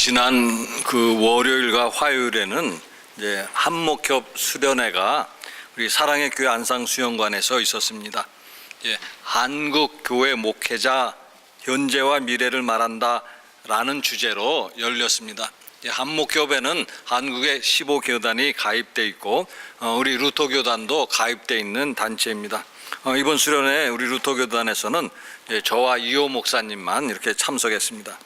지난 그 월요일과 화요일에는 이제 한목협 수련회가 우리 사랑의 교회 안상수영관에서 있었습니다. 한국 교회 목회자 현재와 미래를 말한다라는 주제로 열렸습니다. 한목협에는 한국의 15교단이 가입돼 있고 우리 루터교단도 가입돼 있는 단체입니다. 이번 수련회 우리 루터교단에서는 저와 이호 목사님만 이렇게 참석했습니다.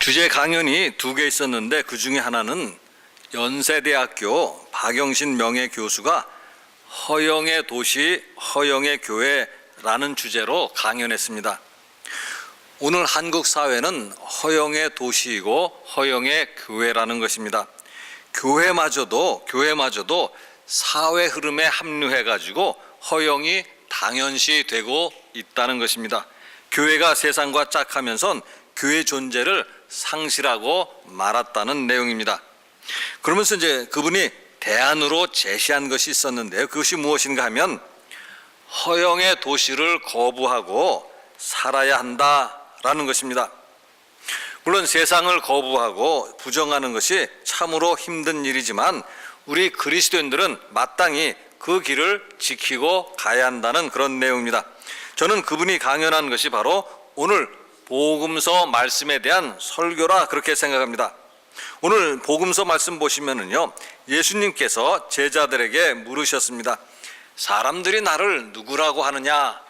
주제 강연이 2개 있었는데 그 중에 하나는 연세대학교 박영신 명예교수가 허영의 도시, 허영의 교회라는 주제로 강연했습니다. 오늘 한국 사회는 허영의 도시이고 허영의 교회라는 것입니다. 교회마저도 사회 흐름에 합류해가지고 허영이 당연시되고 있다는 것입니다. 교회가 세상과 짝하면선 교회 존재를 상실하고 말았다는 내용입니다. 그러면서 이제 그분이 대안으로 제시한 것이 있었는데요. 그것이 무엇인가 하면 허영의 도시를 거부하고 살아야 한다라는 것입니다. 물론 세상을 거부하고 부정하는 것이 참으로 힘든 일이지만 우리 그리스도인들은 마땅히 그 길을 지키고 가야 한다는 그런 내용입니다. 저는 그분이 강연한 것이 바로 오늘 복음서 말씀에 대한 설교라 그렇게 생각합니다. 오늘 복음서 말씀 보시면은요, 예수님께서 제자들에게 물으셨습니다. 사람들이 나를 누구라고 하느냐?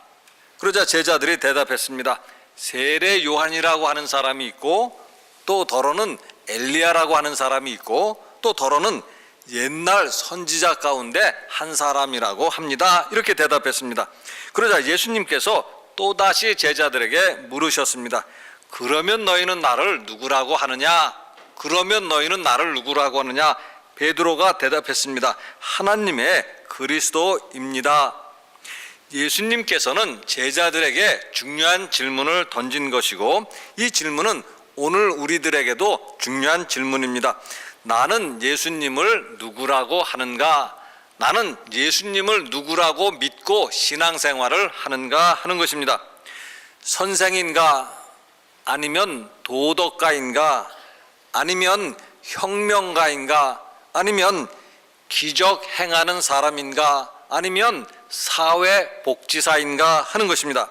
그러자 제자들이 대답했습니다. 세례 요한이라고 하는 사람이 있고, 또 더러는 엘리야라고 하는 사람이 있고, 또 더러는 옛날 선지자 가운데 한 사람이라고 합니다. 이렇게 대답했습니다. 그러자 예수님께서 또다시 제자들에게 물으셨습니다. 그러면 너희는 나를 누구라고 하느냐? 베드로가 대답했습니다. 하나님의 그리스도입니다. 예수님께서는 제자들에게 중요한 질문을 던진 것이고 이 질문은 오늘 우리들에게도 중요한 질문입니다. 나는 예수님을 누구라고 하는가? 나는 예수님을 누구라고 믿고 신앙생활을 하는가 하는 것입니다. 선생인가? 아니면 도덕가인가? 아니면 혁명가인가? 아니면 기적 행하는 사람인가? 아니면 사회복지사인가 하는 것입니다.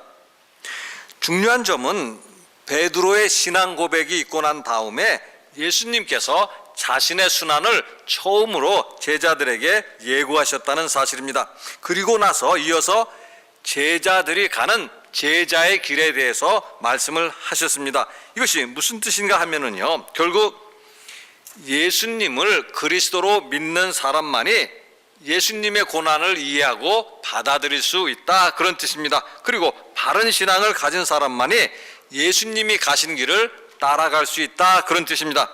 중요한 점은 베드로의 신앙 고백이 있고 난 다음에 예수님께서 자신의 순환을 처음으로 제자들에게 예고하셨다는 사실입니다. 그리고 나서 이어서 제자들이 가는 제자의 길에 대해서 말씀을 하셨습니다. 이것이 무슨 뜻인가 하면은요, 결국 예수님을 그리스도로 믿는 사람만이 예수님의 고난을 이해하고 받아들일 수 있다, 그런 뜻입니다. 그리고 바른 신앙을 가진 사람만이 예수님이 가신 길을 따라갈 수 있다, 그런 뜻입니다.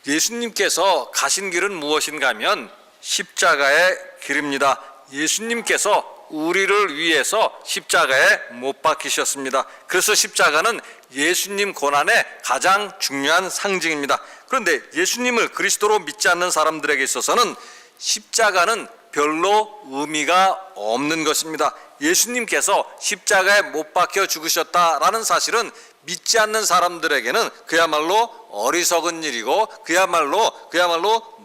예수님께서 가신 길은 무엇인가 하면 십자가의 길입니다. 예수님께서 우리를 위해서 십자가에 못 박히셨습니다. 그래서 십자가는 예수님 고난의 가장 중요한 상징입니다. 그런데 예수님을 그리스도로 믿지 않는 사람들에게 있어서는 십자가는 별로 의미가 없는 것입니다. 예수님께서 십자가에 못 박혀 죽으셨다라는 사실은 믿지 않는 사람들에게는 그야말로 어리석은 일이고 그야말로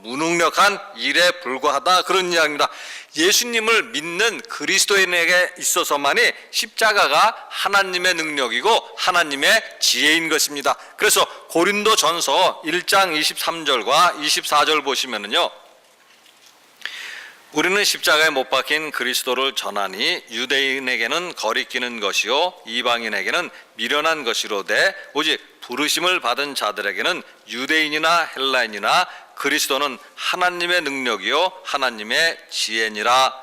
무능력한 일에 불과하다, 그런 이야기입니다. 예수님을 믿는 그리스도인에게 있어서만이 십자가가 하나님의 능력이고 하나님의 지혜인 것입니다. 그래서 고린도전서 1장 23절과 24절 보시면은요, 우리는 십자가에 못 박힌 그리스도를 전하니 유대인에게는 거리끼는 것이요 이방인에게는 미련한 것이로되 오직 부르심을 받은 자들에게는 유대인이나 헬라인이나 그리스도는 하나님의 능력이요 하나님의 지혜니라.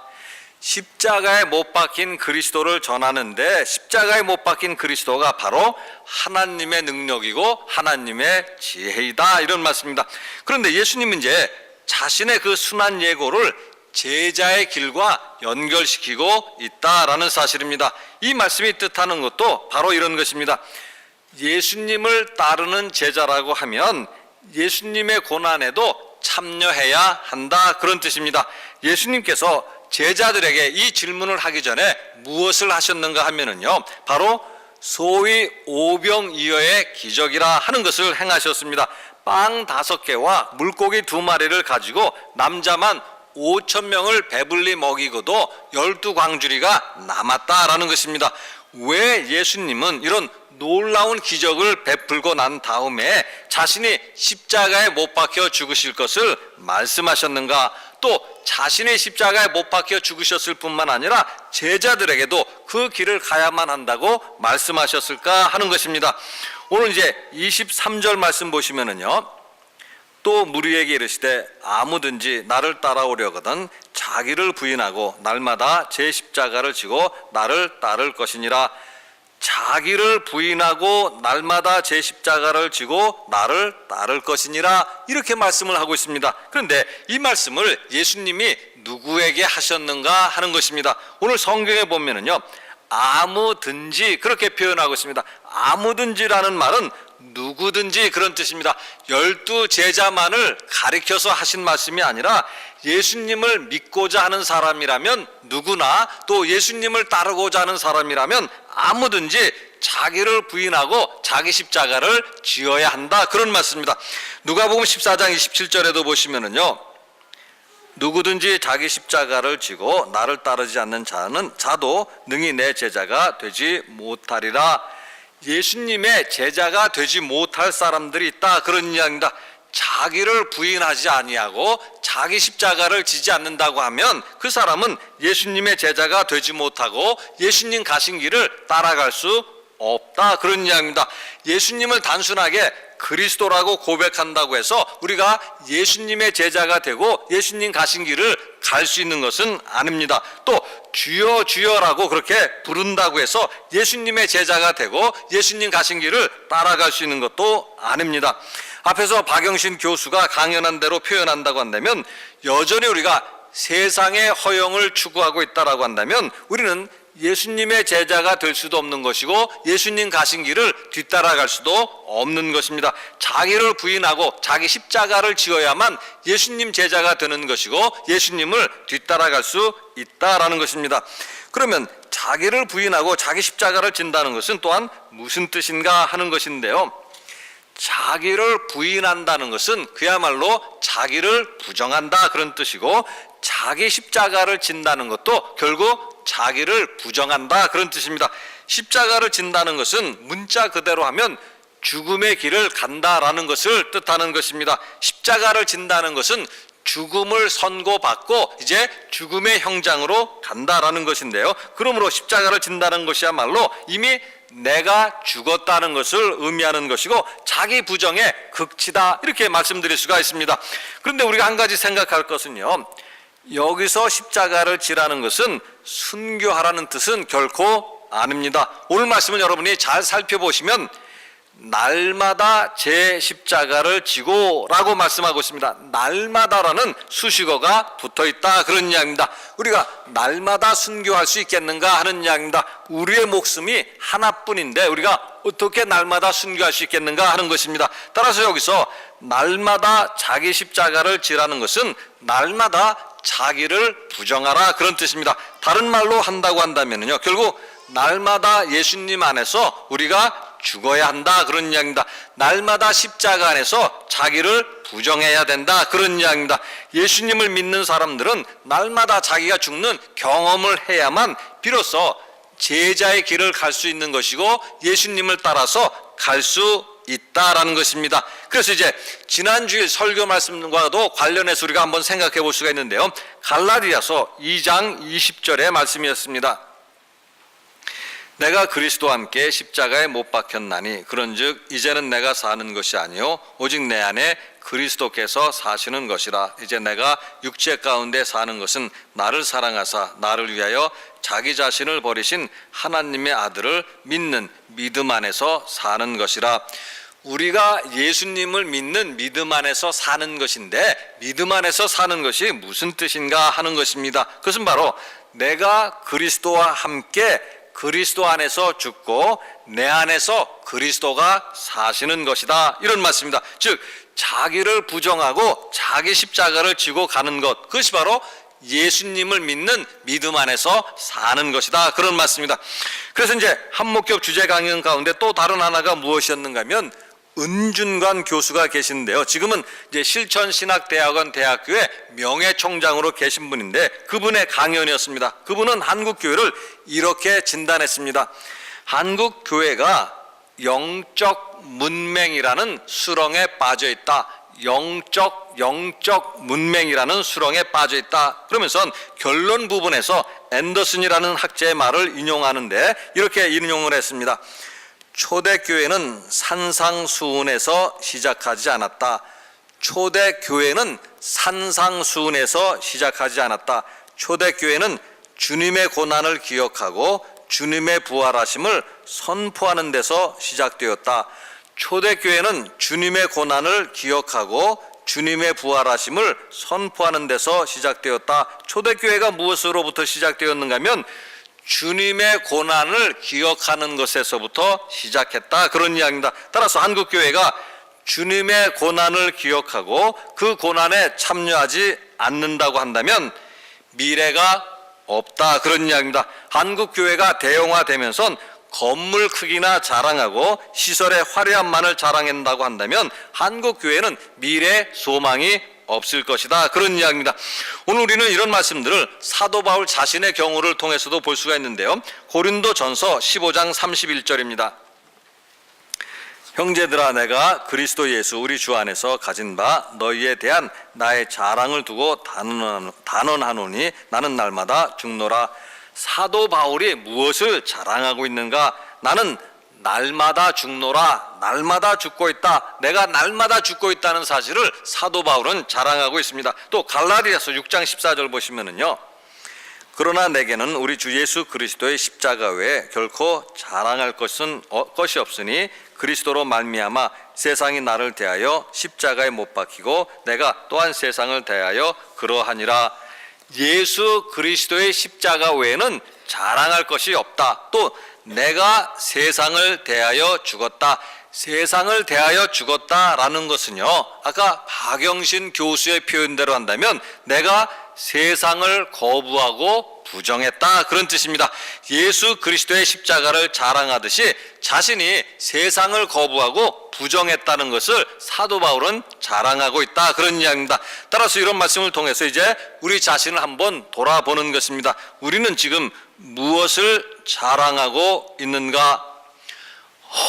십자가에 못 박힌 그리스도를 전하는데 십자가에 못 박힌 그리스도가 바로 하나님의 능력이고 하나님의 지혜이다, 이런 말씀입니다. 그런데 예수님은 이제 자신의 그 순환 예고를 제자의 길과 연결시키고 있다라는 사실입니다. 이 말씀이 뜻하는 것도 바로 이런 것입니다. 예수님을 따르는 제자라고 하면 예수님의 고난에도 참여해야 한다, 그런 뜻입니다. 예수님께서 제자들에게 이 질문을 하기 전에 무엇을 하셨는가 하면은요, 바로 소위 오병이어의 기적이라 하는 것을 행하셨습니다. 빵 5개와 물고기 2마리를 가지고 남자만 5,000명을 배불리 먹이고도 12광주리가 남았다라는 것입니다. 왜 예수님은 이런 놀라운 기적을 베풀고 난 다음에 자신이 십자가에 못 박혀 죽으실 것을 말씀하셨는가? 또 자신이 십자가에 못 박혀 죽으셨을 뿐만 아니라 제자들에게도 그 길을 가야만 한다고 말씀하셨을까 하는 것입니다. 오늘 이제 23절 말씀 보시면은요, 또 무리에게 이르시되 아무든지 나를 따라오려거든 자기를 부인하고 날마다 제 십자가를 지고 나를 따를 것이니라. 자기를 부인하고 날마다 제 십자가를 지고 나를 따를 것이니라, 이렇게 말씀을 하고 있습니다. 그런데 이 말씀을 예수님이 누구에게 하셨는가 하는 것입니다. 오늘 성경에 보면은요, 아무든지 그렇게 표현하고 있습니다. 아무든지라는 말은 누구든지 그런 뜻입니다. 12제자만을 가리켜서 하신 말씀이 아니라 예수님을 믿고자 하는 사람이라면 누구나, 또 예수님을 따르고자 하는 사람이라면 아무든지 자기를 부인하고 자기 십자가를 지어야 한다, 그런 말씀입니다. 누가복음 14장 27절에도 보시면은요, 누구든지 자기 십자가를 지고 나를 따르지 않는 자도 능히 내 제자가 되지 못하리라. 예수님의 제자가 되지 못할 사람들이 있다, 그런 이야기입니다. 자기를 부인하지 아니하고 자기 십자가를 지지 않는다고 하면 그 사람은 예수님의 제자가 되지 못하고 예수님 가신 길을 따라갈 수 없다, 그런 이야기입니다. 예수님을 단순하게 그리스도라고 고백한다고 해서 우리가 예수님의 제자가 되고 예수님 가신 길을 갈 수 있는 것은 아닙니다. 또 주여 주여라고 그렇게 부른다고 해서 예수님의 제자가 되고 예수님 가신 길을 따라갈 수 있는 것도 아닙니다. 앞에서 박영신 교수가 강연한 대로 표현한다고 한다면, 여전히 우리가 세상의 허영을 추구하고 있다라고 한다면 우리는 예수님의 제자가 될 수도 없는 것이고 예수님 가신 길을 뒤따라갈 수도 없는 것입니다. 자기를 부인하고 자기 십자가를 지어야만 예수님 제자가 되는 것이고 예수님을 뒤따라갈 수 있다라는 것입니다. 그러면 자기를 부인하고 자기 십자가를 진다는 것은 또한 무슨 뜻인가 하는 것인데요, 자기를 부인한다는 것은 그야말로 자기를 부정한다, 그런 뜻이고, 자기 십자가를 진다는 것도 결국 자기를 부정한다, 그런 뜻입니다. 십자가를 진다는 것은 문자 그대로 하면 죽음의 길을 간다라는 것을 뜻하는 것입니다. 십자가를 진다는 것은 죽음을 선고받고 이제 죽음의 형장으로 간다라는 것인데요, 그러므로 십자가를 진다는 것이야말로 이미 내가 죽었다는 것을 의미하는 것이고 자기 부정의 극치다, 이렇게 말씀드릴 수가 있습니다. 그런데 우리가 한 가지 생각할 것은요, 여기서 십자가를 지라는 것은 순교하라는 뜻은 결코 아닙니다. 오늘 말씀을 여러분이 잘 살펴보시면 날마다 제 십자가를 지고 라고 말씀하고 있습니다. 날마다라는 수식어가 붙어있다, 그런 이야기입니다. 우리가 날마다 순교할 수 있겠는가 하는 이야기입니다. 우리의 목숨이 하나뿐인데 우리가 어떻게 날마다 순교할 수 있겠는가 하는 것입니다. 따라서 여기서 날마다 자기 십자가를 지라는 것은 날마다 자기를 부정하라, 그런 뜻입니다. 다른 말로 한다고 한다면요, 결국 날마다 예수님 안에서 우리가 죽어야 한다, 그런 이야기입니다. 날마다 십자가 안에서 자기를 부정해야 된다, 그런 이야기입니다. 예수님을 믿는 사람들은 날마다 자기가 죽는 경험을 해야만 비로소 제자의 길을 갈 수 있는 것이고 예수님을 따라서 갈 수 있다라는 것입니다. 그래서 이제 지난주일 설교 말씀과도 관련해서 우리가 한번 생각해 볼 수가 있는데요, 갈라디아서 2장 20절의 말씀이었습니다. 내가 그리스도와 함께 십자가에 못 박혔나니 그런즉 이제는 내가 사는 것이 아니요 오직 내 안에 그리스도께서 사시는 것이라. 이제 내가 육체 가운데 사는 것은 나를 사랑하사 나를 위하여 자기 자신을 버리신 하나님의 아들을 믿는 믿음 안에서 사는 것이라. 우리가 예수님을 믿는 믿음 안에서 사는 것인데, 믿음 안에서 사는 것이 무슨 뜻인가 하는 것입니다. 그것은 바로 내가 그리스도와 함께 그리스도 안에서 죽고 내 안에서 그리스도가 사시는 것이다, 이런 말씀입니다. 즉 자기를 부정하고 자기 십자가를 지고 가는 것, 그것이 바로 예수님을 믿는 믿음 안에서 사는 것이다. 그런 말씀입니다. 그래서 이제 한목교협 주제 강연 가운데 또 다른 하나가 무엇이었는가 하면 은준관 교수가 계시는데요. 지금은 이제 실천신학대학원 대학교의 명예총장으로 계신 분인데 그분의 강연이었습니다. 그분은 한국교회를 이렇게 진단했습니다. 한국교회가 영적 문맹이라는 수렁에 빠져 있다. 영적 문맹이라는 수렁에 빠져 있다. 그러면서 결론 부분에서 앤더슨이라는 학자의 말을 인용하는데 이렇게 인용을 했습니다. 초대교회는 산상수훈에서 시작하지 않았다. 초대교회는 산상수훈에서 시작하지 않았다. 초대교회는 주님의 고난을 기억하고 주님의 부활하심을 선포하는 데서 시작되었다. 초대교회는 주님의 고난을 기억하고 주님의 부활하심을 선포하는 데서 시작되었다. 초대교회가 무엇으로부터 시작되었는가 하면 주님의 고난을 기억하는 것에서부터 시작했다. 그런 이야기입니다. 따라서 한국교회가 주님의 고난을 기억하고 그 고난에 참여하지 않는다고 한다면 미래가 없다. 그런 이야기입니다. 한국교회가 대형화되면서 건물 크기나 자랑하고 시설의 화려함만을 자랑한다고 한다면 한국교회는 미래 소망이 없을 것이다. 그런 이야기입니다. 오늘 우리는 이런 말씀들을 사도 바울 자신의 경우를 통해서도 볼 수가 있는데요. 고린도전서 15장 31절입니다. 형제들아, 내가 그리스도 예수 우리 주 안에서 가진 바 너희에 대한 나의 자랑을 두고 단언하노니 나는 날마다 죽노라. 사도 바울이 무엇을 자랑하고 있는가? 나는 날마다 죽노라. 날마다 죽고 있다. 내가 날마다 죽고 있다는 사실을 사도 바울은 자랑하고 있습니다. 또 갈라디아서 6장 14절 보시면은요. 그러나 내게는 우리 주 예수 그리스도의 십자가 외에 결코 자랑할 것이 없으니 그리스도로 말미암아 세상이 나를 대하여 십자가에 못 박히고 내가 또한 세상을 대하여 그러하니라. 예수 그리스도의 십자가 외에는 자랑할 것이 없다. 또 내가 세상을 대하여 죽었다. 세상을 대하여 죽었다라는 것은요, 아까 박영신 교수의 표현대로 한다면 내가 세상을 거부하고 부정했다, 그런 뜻입니다. 예수 그리스도의 십자가를 자랑하듯이 자신이 세상을 거부하고 부정했다는 것을 사도 바울은 자랑하고 있다, 그런 이야기입니다. 따라서 이런 말씀을 통해서 이제 우리 자신을 한번 돌아보는 것입니다. 우리는 지금 무엇을 자랑하고 있는가?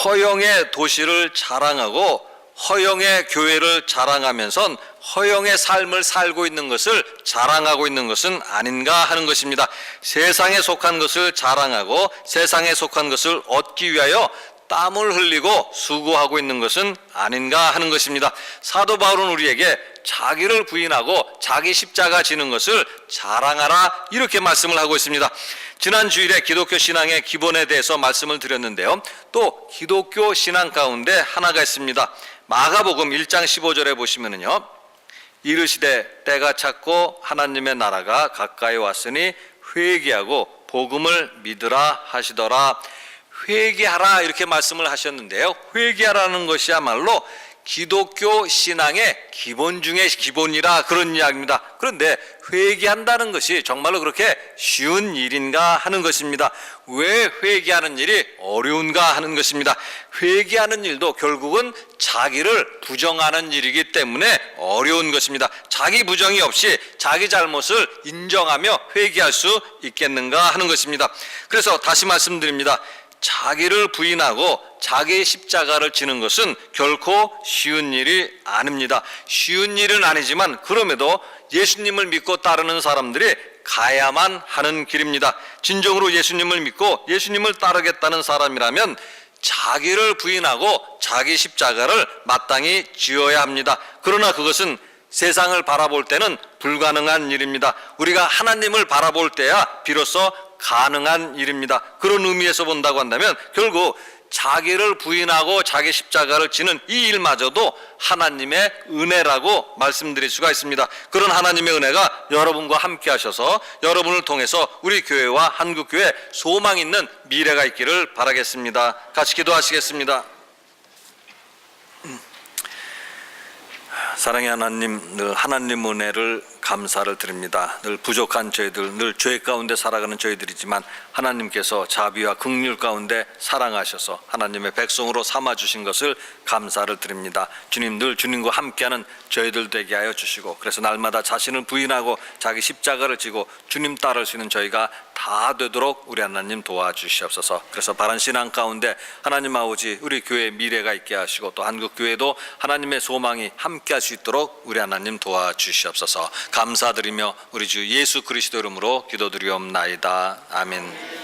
허영의 도시를 자랑하고 허영의 교회를 자랑하면서 허영의 삶을 살고 있는 것을 자랑하고 있는 것은 아닌가 하는 것입니다. 세상에 속한 것을 자랑하고 세상에 속한 것을 얻기 위하여 땀을 흘리고 수고하고 있는 것은 아닌가 하는 것입니다. 사도 바울은 우리에게 자기를 부인하고 자기 십자가 지는 것을 자랑하라, 이렇게 말씀을 하고 있습니다. 지난 주일에 기독교 신앙의 기본에 대해서 말씀을 드렸는데요. 또 기독교 신앙 가운데 하나가 있습니다. 마가복음 1장 15절에 보시면은요. 이르시되 때가 찼고 하나님의 나라가 가까이 왔으니 회개하고 복음을 믿으라 하시더라. 회개하라, 이렇게 말씀을 하셨는데요. 회개하라는 것이야말로 기독교 신앙의 기본 중에 기본이라, 그런 이야기입니다. 그런데 회개한다는 것이 정말로 그렇게 쉬운 일인가 하는 것입니다. 왜 회개하는 일이 어려운가 하는 것입니다. 회개하는 일도 결국은 자기를 부정하는 일이기 때문에 어려운 것입니다. 자기 부정이 없이 자기 잘못을 인정하며 회개할 수 있겠는가 하는 것입니다. 그래서 다시 말씀드립니다. 자기를 부인하고 자기의 십자가를 지는 것은 결코 쉬운 일이 아닙니다. 쉬운 일은 아니지만 그럼에도 예수님을 믿고 따르는 사람들이 가야만 하는 길입니다. 진정으로 예수님을 믿고 예수님을 따르겠다는 사람이라면 자기를 부인하고 자기 십자가를 마땅히 지어야 합니다. 그러나 그것은 세상을 바라볼 때는 불가능한 일입니다. 우리가 하나님을 바라볼 때야 비로소 가능한 일입니다. 그런 의미에서 본다고 한다면 결국 자기를 부인하고 자기 십자가를 지는 이 일마저도 하나님의 은혜라고 말씀드릴 수가 있습니다. 그런 하나님의 은혜가 여러분과 함께 하셔서 여러분을 통해서 우리 교회와 한국교회 소망 있는 미래가 있기를 바라겠습니다. 같이 기도하시겠습니다. 사랑의 하나님, 늘 하나님 은혜를 감사를 드립니다. 늘 부족한 저희들, 늘 죄 가운데 살아가는 저희들이지만 하나님께서 자비와 긍휼 가운데 사랑하셔서 하나님의 백성으로 삼아주신 것을 감사를 드립니다. 주님, 늘 주님과 함께하는 저희들 되게 하여 주시고, 그래서 날마다 자신을 부인하고 자기 십자가를 지고 주님 따를 수 있는 저희가 다 되도록 우리 하나님 도와주시옵소서. 그래서 바른 신앙 가운데 하나님 아버지, 우리 교회의 미래가 있게 하시고 또 한국교회도 하나님의 소망이 함께할 수 있도록 우리 하나님 도와주시옵소서. 감사드리며 우리 주 예수 그리스도 이름으로 기도드리옵나이다. 아멘.